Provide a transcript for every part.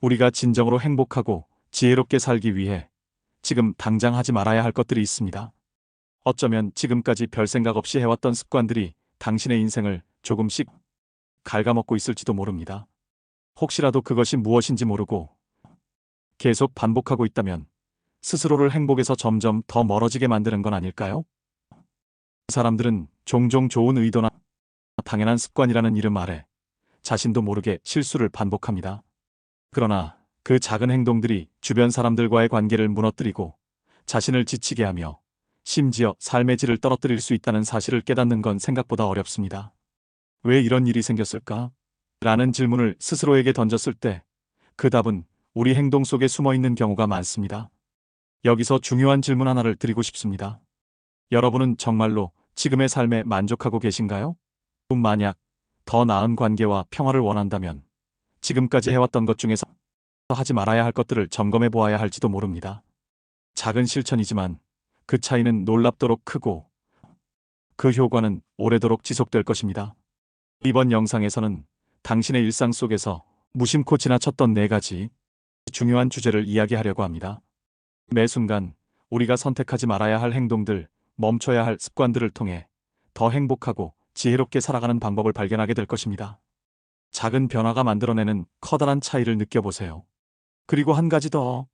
우리가 진정으로 행복하고 지혜롭게 살기 위해 지금 당장 하지 말아야 할 것들이 있습니다. 어쩌면 지금까지 별 생각 없이 해왔던 습관들이 당신의 인생을 조금씩 갉아먹고 있을지도 모릅니다. 혹시라도 그것이 무엇인지 모르고 계속 반복하고 있다면 스스로를 행복에서 점점 더 멀어지게 만드는 건 아닐까요? 사람들은 종종 좋은 의도나 당연한 습관이라는 이름 아래 자신도 모르게 실수를 반복합니다. 그러나 그 작은 행동들이 주변 사람들과의 관계를 무너뜨리고 자신을 지치게 하며 심지어 삶의 질을 떨어뜨릴 수 있다는 사실을 깨닫는 건 생각보다 어렵습니다. 왜 이런 일이 생겼을까? 라는 질문을 스스로에게 던졌을 때 그 답은 우리 행동 속에 숨어 있는 경우가 많습니다. 여기서 중요한 질문 하나를 드리고 싶습니다. 여러분은 정말로 지금의 삶에 만족하고 계신가요? 만약 더 나은 관계와 평화를 원한다면 지금까지 해왔던 것 중에서 하지 말아야 할 것들을 점검해 보아야 할지도 모릅니다. 작은 실천이지만 그 차이는 놀랍도록 크고 그 효과는 오래도록 지속될 것입니다. 이번 영상에서는 당신의 일상 속에서 무심코 지나쳤던 4가지 중요한 주제를 이야기하려고 합니다. 매 순간 우리가 선택하지 말아야 할 행동들, 멈춰야 할 습관들을 통해 더 행복하고 지혜롭게 살아가는 방법을 발견하게 될 것입니다. 작은 변화가 만들어내는 커다란 차이를 느껴보세요. 그리고 한 가지 더.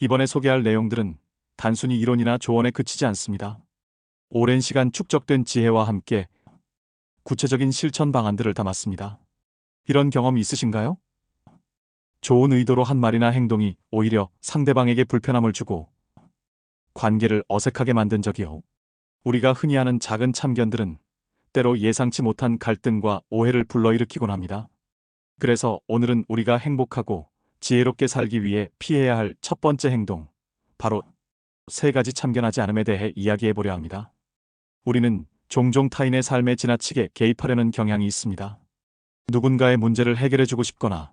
이번에 소개할 내용들은 단순히 이론이나 조언에 그치지 않습니다. 오랜 시간 축적된 지혜와 함께 구체적인 실천 방안들을 담았습니다. 이런 경험 있으신가요? 좋은 의도로 한 말이나 행동이 오히려 상대방에게 불편함을 주고 관계를 어색하게 만든 적이요. 우리가 흔히 하는 작은 참견들은 때로 예상치 못한 갈등과 오해를 불러일으키곤 합니다. 그래서 오늘은 우리가 행복하고 지혜롭게 살기 위해 피해야 할 첫 번째 행동, 바로 3가지 참견하지 않음에 대해 이야기해 보려 합니다. 우리는 종종 타인의 삶에 지나치게 개입하려는 경향이 있습니다. 누군가의 문제를 해결해 주고 싶거나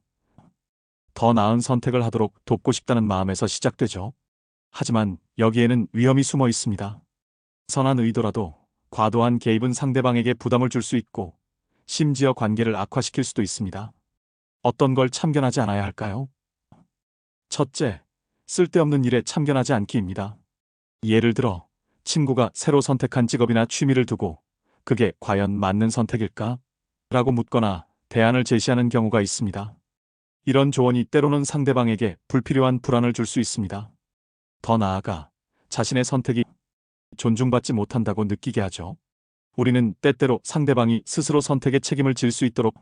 더 나은 선택을 하도록 돕고 싶다는 마음에서 시작되죠. 하지만 여기에는 위험이 숨어 있습니다. 선한 의도라도 과도한 개입은 상대방에게 부담을 줄 수 있고 심지어 관계를 악화시킬 수도 있습니다. 어떤 걸 참견하지 않아야 할까요? 첫째, 쓸데없는 일에 참견하지 않기입니다. 예를 들어 친구가 새로 선택한 직업이나 취미를 두고 그게 과연 맞는 선택일까? 라고 묻거나 대안을 제시하는 경우가 있습니다. 이런 조언이 때로는 상대방에게 불필요한 불안을 줄 수 있습니다. 더 나아가 자신의 선택이 존중받지 못한다고 느끼게 하죠. 우리는 때때로 상대방이 스스로 선택에 책임을 질 수 있도록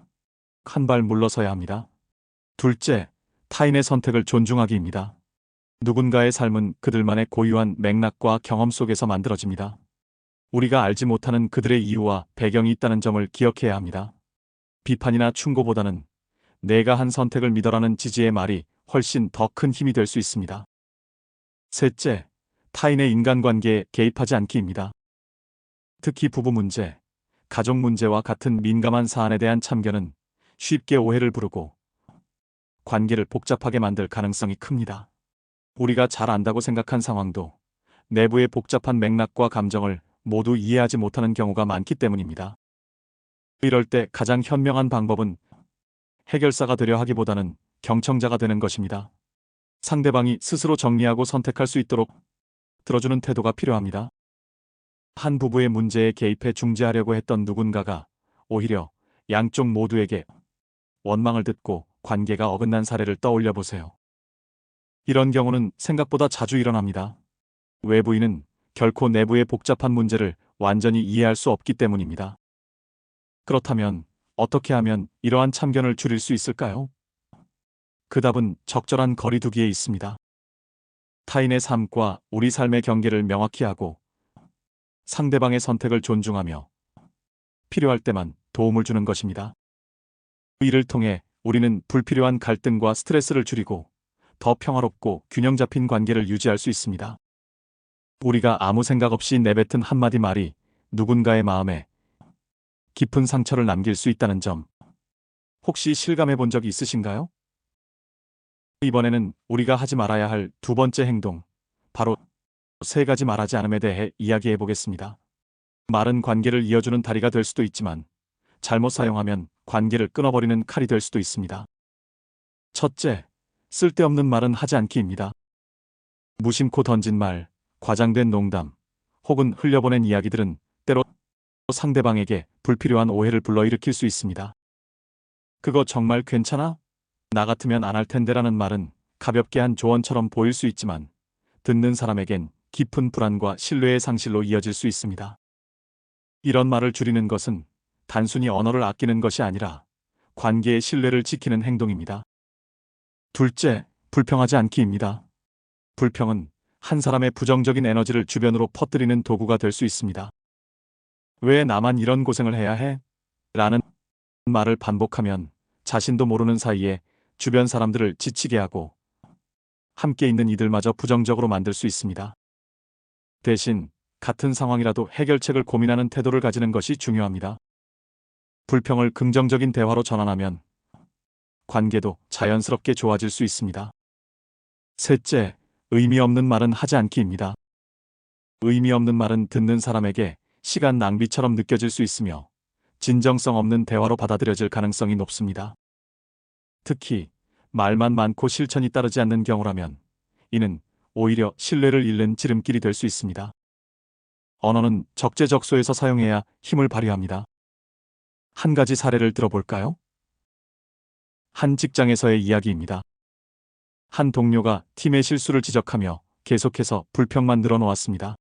한 발 물러서야 합니다. 둘째, 타인의 선택을 존중하기입니다. 누군가의 삶은 그들만의 고유한 맥락과 경험 속에서 만들어집니다. 우리가 알지 못하는 그들의 이유와 배경이 있다는 점을 기억해야 합니다. 비판이나 충고보다는 내가 한 선택을 믿어라는 지지의 말이 훨씬 더 큰 힘이 될 수 있습니다. 셋째, 타인의 인간관계에 개입하지 않기입니다. 특히 부부 문제, 가족 문제와 같은 민감한 사안에 대한 참견은 쉽게 오해를 부르고 관계를 복잡하게 만들 가능성이 큽니다. 우리가 잘 안다고 생각한 상황도 내부의 복잡한 맥락과 감정을 모두 이해하지 못하는 경우가 많기 때문입니다. 이럴 때 가장 현명한 방법은 해결사가 되려 하기보다는 경청자가 되는 것입니다. 상대방이 스스로 정리하고 선택할 수 있도록 들어주는 태도가 필요합니다. 한 부부의 문제에 개입해 중재하려고 했던 누군가가 오히려 양쪽 모두에게 원망을 듣고 관계가 어긋난 사례를 떠올려 보세요. 이런 경우는 생각보다 자주 일어납니다. 외부인은 결코 내부의 복잡한 문제를 완전히 이해할 수 없기 때문입니다. 그렇다면 어떻게 하면 이러한 참견을 줄일 수 있을까요? 그 답은 적절한 거리두기에 있습니다. 타인의 삶과 우리 삶의 경계를 명확히 하고 상대방의 선택을 존중하며 필요할 때만 도움을 주는 것입니다. 이를 통해 우리는 불필요한 갈등과 스트레스를 줄이고 더 평화롭고 균형 잡힌 관계를 유지할 수 있습니다. 우리가 아무 생각 없이 내뱉은 한마디 말이 누군가의 마음에 깊은 상처를 남길 수 있다는 점, 혹시 실감해 본 적이 있으신가요? 이번에는 우리가 하지 말아야 할 2번째 행동, 바로 3가지 말하지 않음에 대해 이야기해 보겠습니다. 말은 관계를 이어주는 다리가 될 수도 있지만 잘못 사용하면 관계를 끊어버리는 칼이 될 수도 있습니다. 첫째, 쓸데없는 말은 하지 않기입니다. 무심코 던진 말, 과장된 농담, 혹은 흘려보낸 이야기들은 때로 상대방에게 불필요한 오해를 불러일으킬 수 있습니다. 그거 정말 괜찮아? 나 같으면 안 할 텐데라는 말은 가볍게 한 조언처럼 보일 수 있지만 듣는 사람에겐 깊은 불안과 신뢰의 상실로 이어질 수 있습니다. 이런 말을 줄이는 것은 단순히 언어를 아끼는 것이 아니라 관계의 신뢰를 지키는 행동입니다. 둘째, 불평하지 않기입니다. 불평은 한 사람의 부정적인 에너지를 주변으로 퍼뜨리는 도구가 될 수 있습니다. 왜 나만 이런 고생을 해야 해? 라는 말을 반복하면 자신도 모르는 사이에 주변 사람들을 지치게 하고 함께 있는 이들마저 부정적으로 만들 수 있습니다. 대신 같은 상황이라도 해결책을 고민하는 태도를 가지는 것이 중요합니다. 불평을 긍정적인 대화로 전환하면 관계도 자연스럽게 좋아질 수 있습니다. 셋째, 의미 없는 말은 하지 않기입니다. 의미 없는 말은 듣는 사람에게 시간 낭비처럼 느껴질 수 있으며 진정성 없는 대화로 받아들여질 가능성이 높습니다. 특히 말만 많고 실천이 따르지 않는 경우라면 이는 오히려 신뢰를 잃는 지름길이 될 수 있습니다. 언어는 적재적소에서 사용해야 힘을 발휘합니다. 한 가지 사례를 들어볼까요? 한 직장에서의 이야기입니다. 한 동료가 팀의 실수를 지적하며 계속해서 불평만 늘어놓았습니다.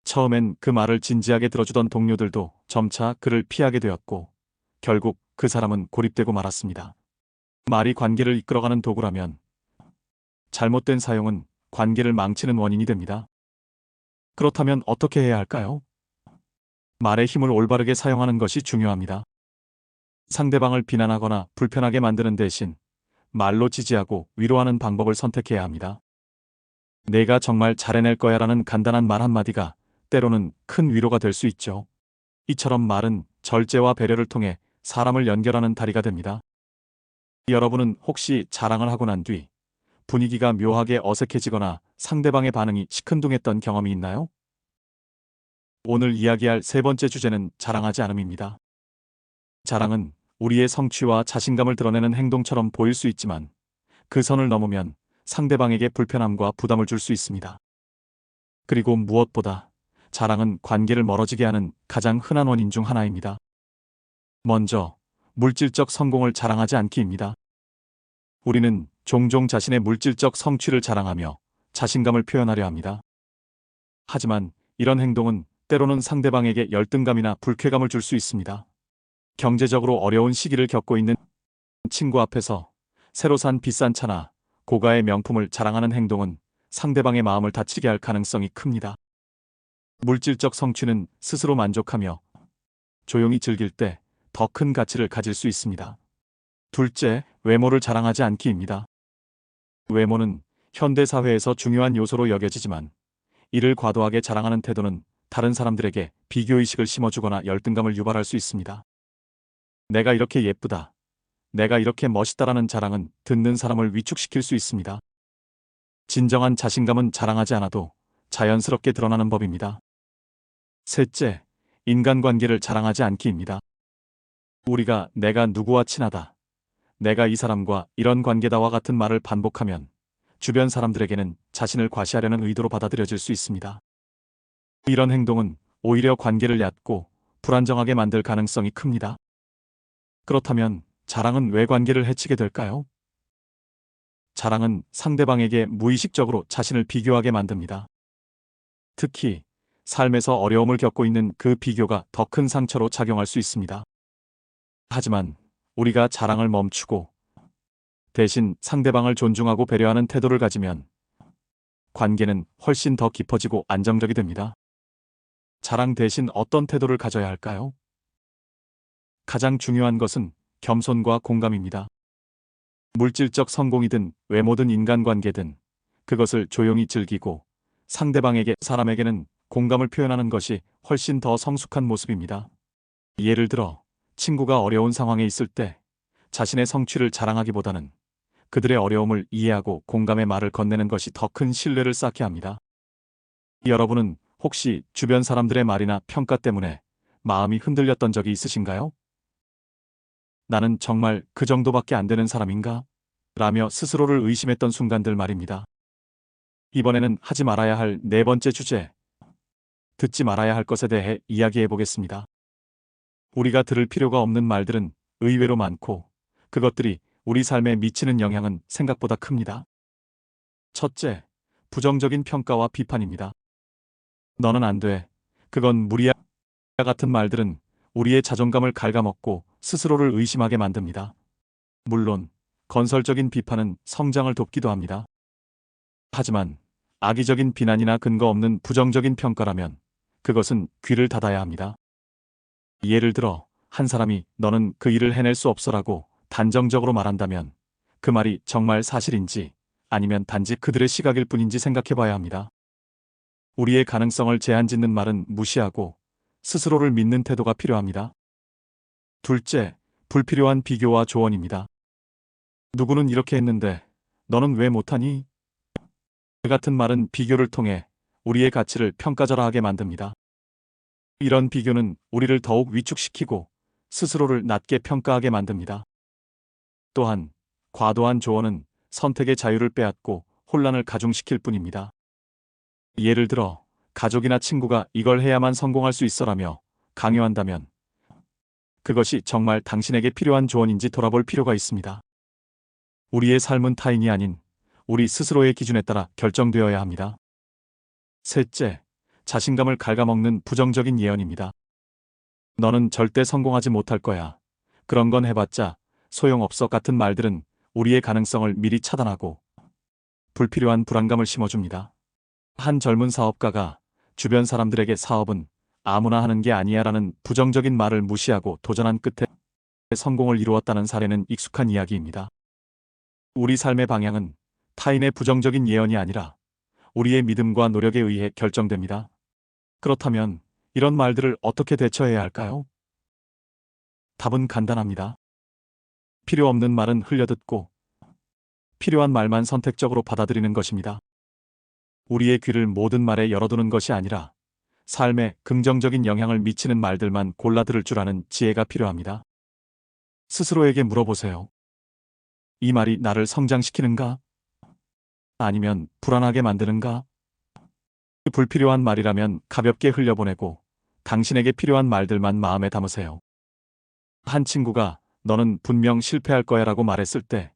처음엔 그 말을 진지하게 들어주던 동료들도 점차 그를 피하게 되었고 결국 그 사람은 고립되고 말았습니다. 말이 관계를 이끌어가는 도구라면 잘못된 사용은 관계를 망치는 원인이 됩니다. 그렇다면 어떻게 해야 할까요? 말의 힘을 올바르게 사용하는 것이 중요합니다. 상대방을 비난하거나 불편하게 만드는 대신 말로 지지하고 위로하는 방법을 선택해야 합니다. 내가 정말 잘해낼 거야라는 간단한 말 한마디가 때로는 큰 위로가 될 수 있죠. 이처럼 말은 절제와 배려를 통해 사람을 연결하는 다리가 됩니다. 여러분은 혹시 자랑을 하고 난 뒤 분위기가 묘하게 어색해지거나 상대방의 반응이 시큰둥했던 경험이 있나요? 오늘 이야기할 세 번째 주제는 자랑하지 않음입니다. 자랑은 우리의 성취와 자신감을 드러내는 행동처럼 보일 수 있지만 그 선을 넘으면 상대방에게 불편함과 부담을 줄 수 있습니다. 그리고 무엇보다 자랑은 관계를 멀어지게 하는 가장 흔한 원인 중 하나입니다. 먼저, 물질적 성공을 자랑하지 않기입니다. 우리는 종종 자신의 물질적 성취를 자랑하며 자신감을 표현하려 합니다. 하지만 이런 행동은 때로는 상대방에게 열등감이나 불쾌감을 줄 수 있습니다. 경제적으로 어려운 시기를 겪고 있는 친구 앞에서 새로 산 비싼 차나 고가의 명품을 자랑하는 행동은 상대방의 마음을 다치게 할 가능성이 큽니다. 물질적 성취는 스스로 만족하며 조용히 즐길 때 더 큰 가치를 가질 수 있습니다. 둘째, 외모를 자랑하지 않기입니다. 외모는 현대사회에서 중요한 요소로 여겨지지만 이를 과도하게 자랑하는 태도는 다른 사람들에게 비교의식을 심어주거나 열등감을 유발할 수 있습니다. 내가 이렇게 예쁘다, 내가 이렇게 멋있다라는 자랑은 듣는 사람을 위축시킬 수 있습니다. 진정한 자신감은 자랑하지 않아도 자연스럽게 드러나는 법입니다. 셋째, 인간관계를 자랑하지 않기입니다. 우리가 내가 누구와 친하다, 내가 이 사람과 이런 관계다와 같은 말을 반복하면 주변 사람들에게는 자신을 과시하려는 의도로 받아들여질 수 있습니다. 이런 행동은 오히려 관계를 얕고 불안정하게 만들 가능성이 큽니다. 그렇다면 자랑은 왜 관계를 해치게 될까요? 자랑은 상대방에게 무의식적으로 자신을 비교하게 만듭니다. 특히 삶에서 어려움을 겪고 있는 그 비교가 더 큰 상처로 작용할 수 있습니다. 하지만 우리가 자랑을 멈추고 대신 상대방을 존중하고 배려하는 태도를 가지면 관계는 훨씬 더 깊어지고 안정적이 됩니다. 자랑 대신 어떤 태도를 가져야 할까요? 가장 중요한 것은 겸손과 공감입니다. 물질적 성공이든 외모든 인간관계든 그것을 조용히 즐기고 상대방에게 사람에게는 공감을 표현하는 것이 훨씬 더 성숙한 모습입니다. 예를 들어 친구가 어려운 상황에 있을 때 자신의 성취를 자랑하기보다는 그들의 어려움을 이해하고 공감의 말을 건네는 것이 더 큰 신뢰를 쌓게 합니다. 여러분은 혹시 주변 사람들의 말이나 평가 때문에 마음이 흔들렸던 적이 있으신가요? 나는 정말 그 정도밖에 안 되는 사람인가? 라며 스스로를 의심했던 순간들 말입니다. 이번에는 하지 말아야 할 네 번째 주제, 듣지 말아야 할 것에 대해 이야기해 보겠습니다. 우리가 들을 필요가 없는 말들은 의외로 많고 그것들이 우리 삶에 미치는 영향은 생각보다 큽니다. 첫째, 부정적인 평가와 비판입니다. 너는 안 돼. 그건 무리야 같은 말들은 우리의 자존감을 갉아먹고 스스로를 의심하게 만듭니다. 물론 건설적인 비판은 성장을 돕기도 합니다. 하지만 악의적인 비난이나 근거 없는 부정적인 평가라면 그것은 귀를 닫아야 합니다. 예를 들어 한 사람이 너는 그 일을 해낼 수 없어라고 단정적으로 말한다면 그 말이 정말 사실인지 아니면 단지 그들의 시각일 뿐인지 생각해 봐야 합니다. 우리의 가능성을 제한짓는 말은 무시하고 스스로를 믿는 태도가 필요합니다. 둘째, 불필요한 비교와 조언입니다. 누구는 이렇게 했는데 너는 왜 못하니? 그 같은 말은 비교를 통해 우리의 가치를 평가절하하게 만듭니다. 이런 비교는 우리를 더욱 위축시키고 스스로를 낮게 평가하게 만듭니다. 또한 과도한 조언은 선택의 자유를 빼앗고 혼란을 가중시킬 뿐입니다. 예를 들어 가족이나 친구가 이걸 해야만 성공할 수 있어라며 강요한다면 그것이 정말 당신에게 필요한 조언인지 돌아볼 필요가 있습니다. 우리의 삶은 타인이 아닌 우리 스스로의 기준에 따라 결정되어야 합니다. 셋째, 자신감을 갉아먹는 부정적인 예언입니다. 너는 절대 성공하지 못할 거야. 그런 건 해봤자 소용없어 같은 말들은 우리의 가능성을 미리 차단하고 불필요한 불안감을 심어줍니다. 한 젊은 사업가가 주변 사람들에게 사업은 아무나 하는 게 아니야라는 부정적인 말을 무시하고 도전한 끝에 성공을 이루었다는 사례는 익숙한 이야기입니다. 우리 삶의 방향은 타인의 부정적인 예언이 아니라 우리의 믿음과 노력에 의해 결정됩니다. 그렇다면 이런 말들을 어떻게 대처해야 할까요? 답은 간단합니다. 필요 없는 말은 흘려듣고 필요한 말만 선택적으로 받아들이는 것입니다. 우리의 귀를 모든 말에 열어두는 것이 아니라 삶에 긍정적인 영향을 미치는 말들만 골라 들을 줄 아는 지혜가 필요합니다. 스스로에게 물어보세요. 이 말이 나를 성장시키는가? 아니면 불안하게 만드는가? 불필요한 말이라면 가볍게 흘려보내고 당신에게 필요한 말들만 마음에 담으세요. 한 친구가 너는 분명 실패할 거야 라고 말했을 때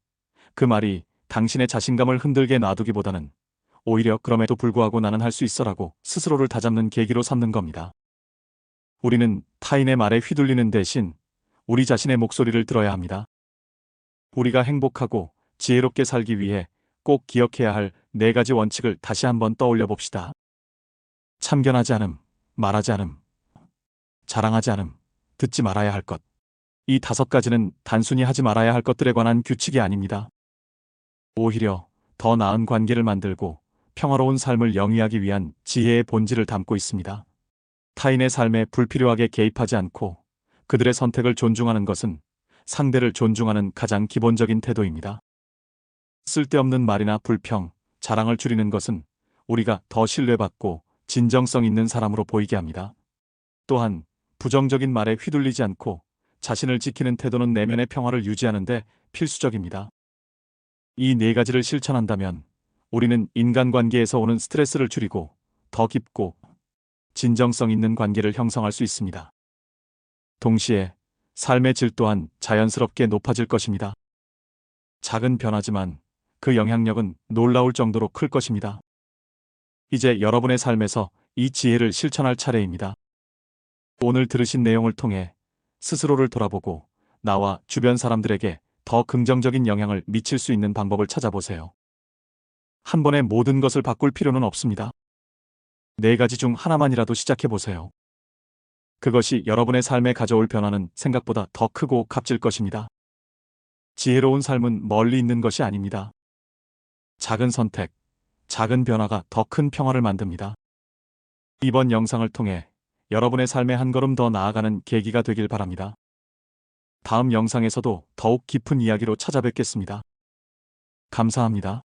그 말이 당신의 자신감을 흔들게 놔두기보다는 오히려 그럼에도 불구하고 나는 할 수 있어라고 스스로를 다잡는 계기로 삼는 겁니다. 우리는 타인의 말에 휘둘리는 대신 우리 자신의 목소리를 들어야 합니다. 우리가 행복하고 지혜롭게 살기 위해 꼭 기억해야 할 네 가지 원칙을 다시 한번 떠올려 봅시다. 참견하지 않음, 말하지 않음, 자랑하지 않음, 듣지 말아야 할 것. 이 5가지는 단순히 하지 말아야 할 것들에 관한 규칙이 아닙니다. 오히려 더 나은 관계를 만들고 평화로운 삶을 영위하기 위한 지혜의 본질을 담고 있습니다. 타인의 삶에 불필요하게 개입하지 않고 그들의 선택을 존중하는 것은 상대를 존중하는 가장 기본적인 태도입니다. 쓸데없는 말이나 불평, 자랑을 줄이는 것은 우리가 더 신뢰받고 진정성 있는 사람으로 보이게 합니다. 또한 부정적인 말에 휘둘리지 않고 자신을 지키는 태도는 내면의 평화를 유지하는 데 필수적입니다. 이 네 가지를 실천한다면 우리는 인간관계에서 오는 스트레스를 줄이고 더 깊고 진정성 있는 관계를 형성할 수 있습니다. 동시에 삶의 질 또한 자연스럽게 높아질 것입니다. 작은 변화지만 그 영향력은 놀라울 정도로 클 것입니다. 이제 여러분의 삶에서 이 지혜를 실천할 차례입니다. 오늘 들으신 내용을 통해 스스로를 돌아보고 나와 주변 사람들에게 더 긍정적인 영향을 미칠 수 있는 방법을 찾아보세요. 한 번에 모든 것을 바꿀 필요는 없습니다. 4가지 중 하나만이라도 시작해보세요. 그것이 여러분의 삶에 가져올 변화는 생각보다 더 크고 값질 것입니다. 지혜로운 삶은 멀리 있는 것이 아닙니다. 작은 선택, 작은 변화가 더 큰 평화를 만듭니다. 이번 영상을 통해 여러분의 삶에 한 걸음 더 나아가는 계기가 되길 바랍니다. 다음 영상에서도 더욱 깊은 이야기로 찾아뵙겠습니다. 감사합니다.